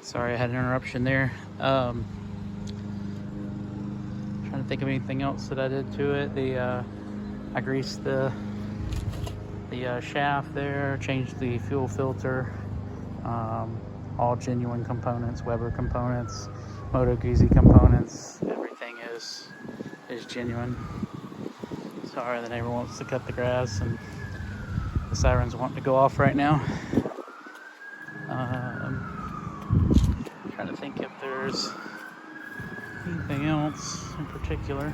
Sorry, I had an interruption there. Trying to think of anything else that I did to it. I greased the shaft there, changed the fuel filter. All genuine components, Weber components, Moto Guzzi components. Everything is genuine. Sorry, the neighbor wants to cut the grass and the siren's wanting to go off right now. Trying to think if there's anything else in particular.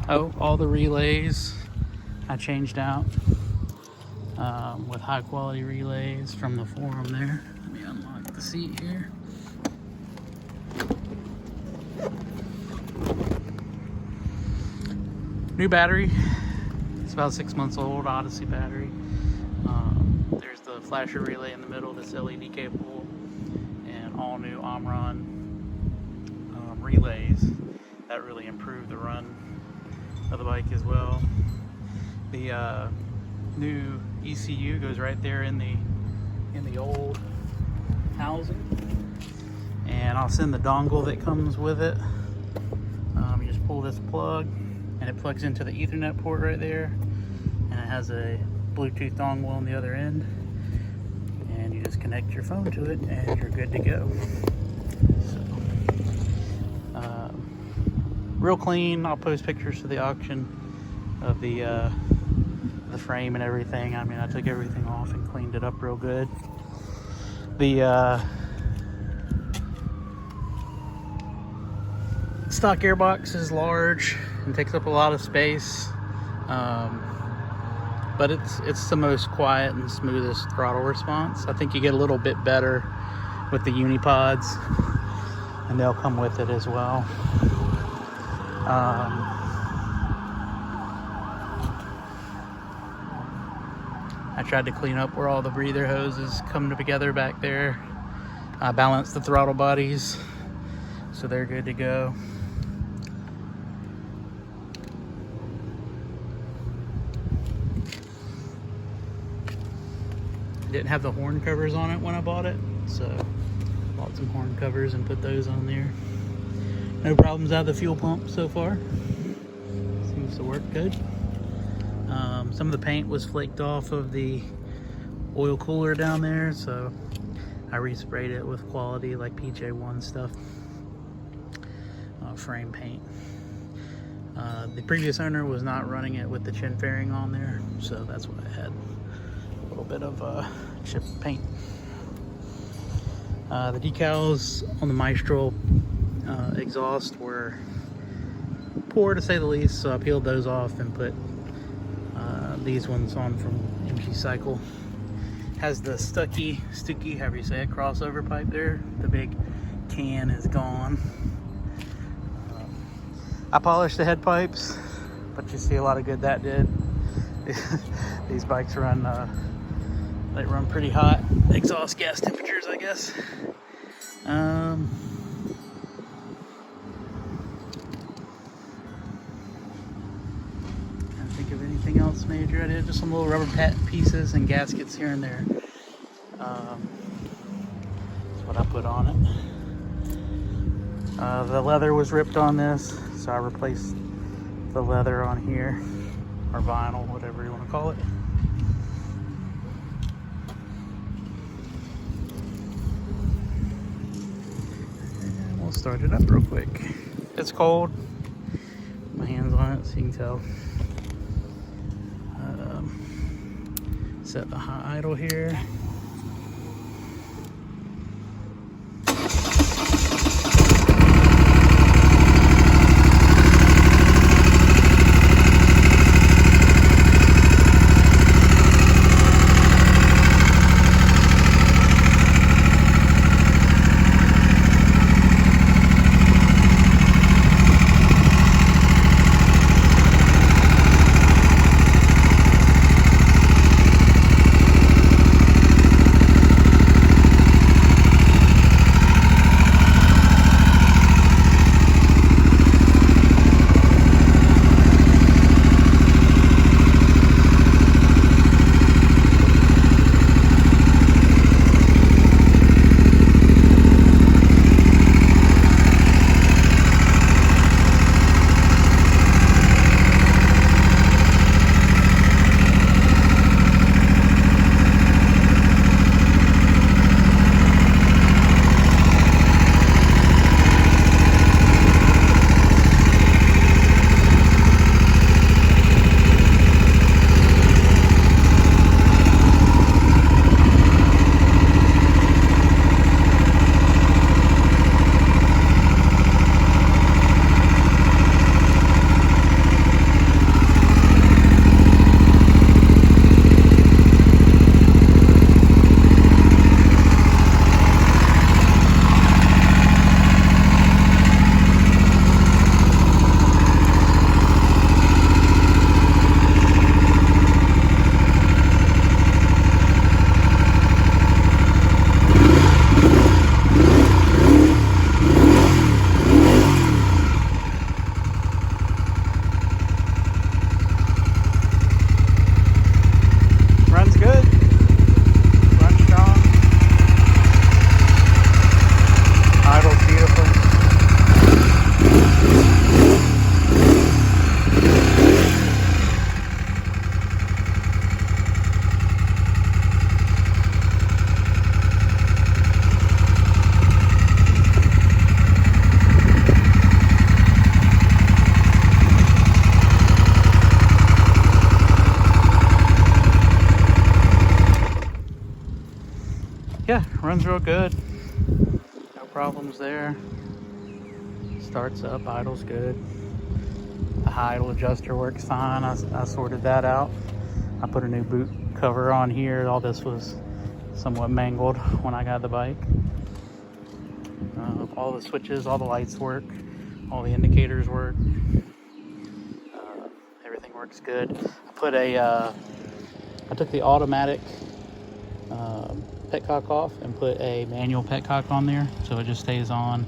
Oh, all the relays I changed out with high quality relays from the forum there. Let me unlock the seat here. New battery. It's about 6 months old, Odyssey battery. There's the flasher relay in the middle that's LED capable, and all new Omron relays that really improve the run of the bike as well. The new ECU goes right there in the old housing, and I'll send the dongle that comes with it. You just pull this plug and it plugs into the Ethernet port right there, and it has a Bluetooth dongle on the other end, and you just connect your phone to it and you're good to go. So, real clean. I'll post pictures to the auction of the frame and everything. I mean, I took everything off and cleaned it up real good. The stock gearbox is large and takes up a lot of space, but it's the most quiet and smoothest throttle response. I think you get a little bit better with the unipods, and they'll come with it as well. I tried to clean up where all the breather hoses come together back there. I balanced the throttle bodies so they're good to go. Didn't have the horn covers on it when I bought it, so bought some horn covers and put those on there. No problems out of the fuel pump so far. Seems to work good. Some of the paint was flaked off of the oil cooler down there, so I resprayed it with quality like PJ1 stuff, frame paint. The previous owner was not running it with the chin fairing on there, so that's why I had a little bit of chip paint. The decals on the Maestro exhaust were poor to say the least, so I peeled those off and put these ones on from MG Cycle. Has the Stucky, however you say it, crossover pipe there. The big can is gone. I polished the head pipes, but you see a lot of good that did. These bikes run, they run pretty hot exhaust gas temperatures, I guess. Of anything else major. I did just some little rubber pet pieces and gaskets here and there. That's what I put on it. The leather was ripped on this, so I replaced the leather on here, or vinyl, whatever you want to call it. And we'll start it up real quick. It's cold. My hands on it so you can tell. Set the high idle here. runs real good. No problems there. Starts up, idles good. The high idle adjuster works fine. I sorted that out. I put a new boot cover on here. All this was somewhat mangled when I got the bike. All the switches, all the lights work. All the indicators work. Everything works good. I took the automatic petcock off and put a manual petcock on there, so it just stays on,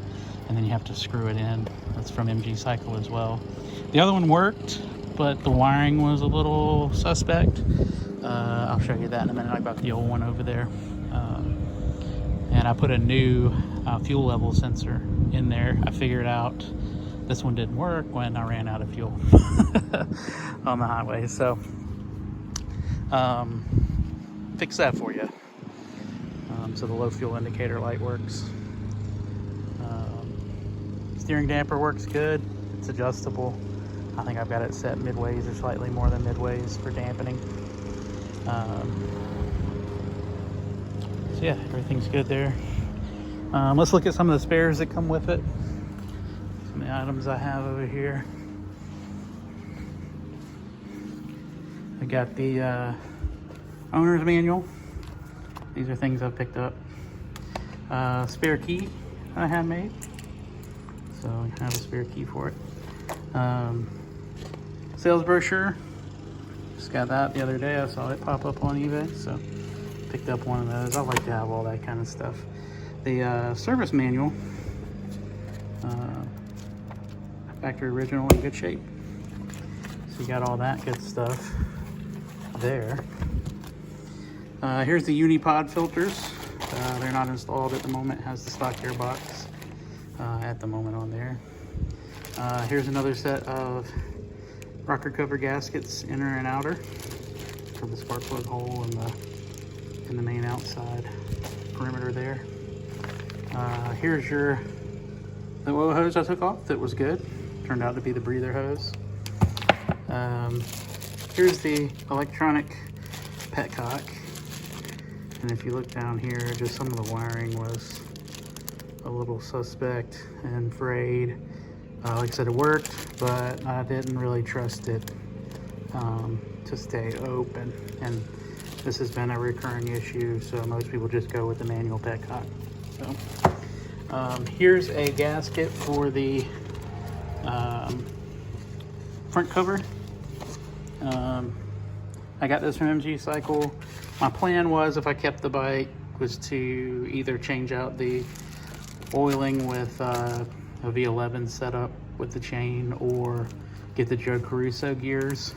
and then you have to screw it in. That's from MG Cycle as well. The other one worked, but the wiring was a little suspect. I'll show you that in a minute. I got the old one over there. And I put a new fuel level sensor in there. I figured out this one didn't work when I ran out of fuel on the highway. So fix that for you. So the low fuel indicator light works. Steering damper works good. It's adjustable. I think I've got it set midways or slightly more than midways for dampening. So yeah, everything's good there. Let's look at some of the spares that come with it. Some of the items I have over here. I got the owner's manual. These are things I've picked up. Spare key I have made. So I have a spare key for it. Sales brochure. Just got that the other day. I saw it pop up on eBay, so picked up one of those. I like to have all that kind of stuff. The service manual, factory original, in good shape. So you got all that good stuff there. Here's the Unipod filters. They're not installed at the moment. It has the stock gearbox at the moment on there. Here's another set of rocker cover gaskets, inner and outer, for the spark plug hole in the main outside perimeter there. Here's the oil hose I took off that was good. Turned out to be the breather hose. Here's the electronic petcock. And if you look down here, just some of the wiring was a little suspect and frayed. Like I said, it worked, but I didn't really trust it to stay open. And this has been a recurring issue, so most people just go with the manual petcock. So here's a gasket for the front cover. I got this from MG Cycle. My plan was, if I kept the bike, was to either change out the oiling with a V11 setup with the chain, or get the Joe Caruso gears.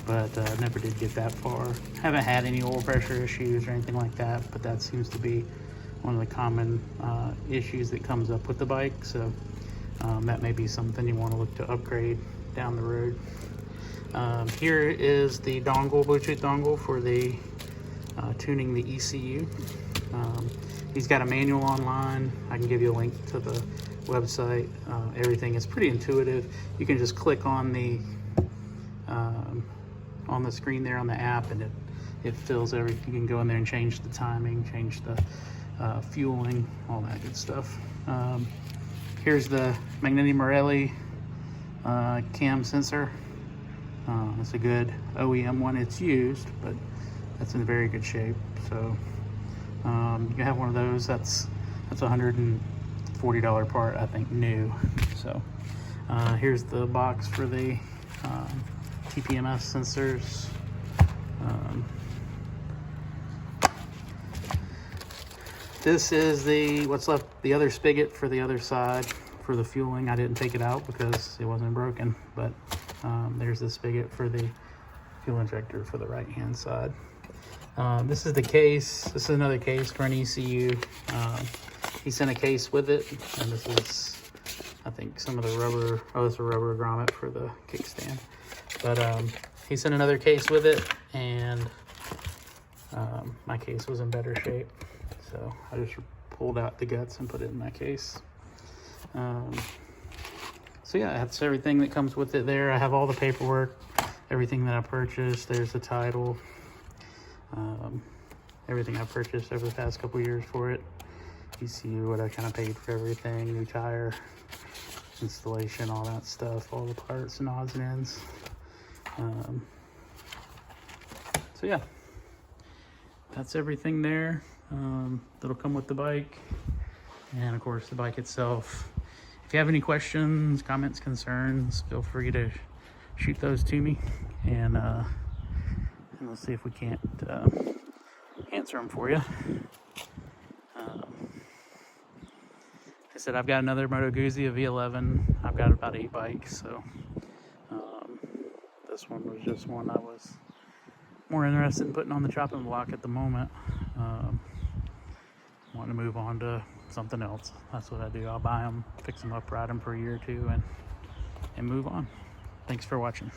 But never did get that far. Haven't had any oil pressure issues or anything like that, but that seems to be one of the common issues that comes up with the bike. So that may be something you want to look to upgrade down the road. Here is the dongle, Bluetooth dongle for the tuning the ECU. He's got a manual online. I can give you a link to the website. Everything is pretty intuitive. You can just click on the screen there on the app, and it fills everything. You can go in there and change the timing, change the fueling, all that good stuff. Here's the Magneti Marelli cam sensor. It's a good OEM one. It's used, but that's in very good shape. So you can have one of those. That's $140 part, I think, new. So here's the box for the TPMS sensors. This is what's left, the other spigot for the other side for the fueling. I didn't take it out because it wasn't broken, but there's the spigot for the fuel injector for the right hand side. This is the case. This is another case for an ECU. He sent a case with it, and this is, I think, some of the rubber. Oh, it's a rubber grommet for the kickstand. But he sent another case with it, and my case was in better shape, so I just pulled out the guts and put it in my case. So yeah, that's everything that comes with it there. I have all the paperwork, everything that I purchased. There's the title. everything I purchased over the past couple years for it. ECU, what I kind of paid for everything, new tire, installation, all that stuff, all the parts and odds and ends. So yeah, that's everything there. That'll come with the bike, and of course the bike itself. If you have any questions, comments, concerns, feel free to shoot those to me, and we'll see if we can't answer them for you. I said I've got another Moto Guzzi, a V11. I've got about 8 bikes, so this one was just one I was more interested in putting on the chopping block at the moment. Want to move on to something else. That's what I do. I'll buy them, fix them up, ride them for a year or two, and move on. Thanks for watching.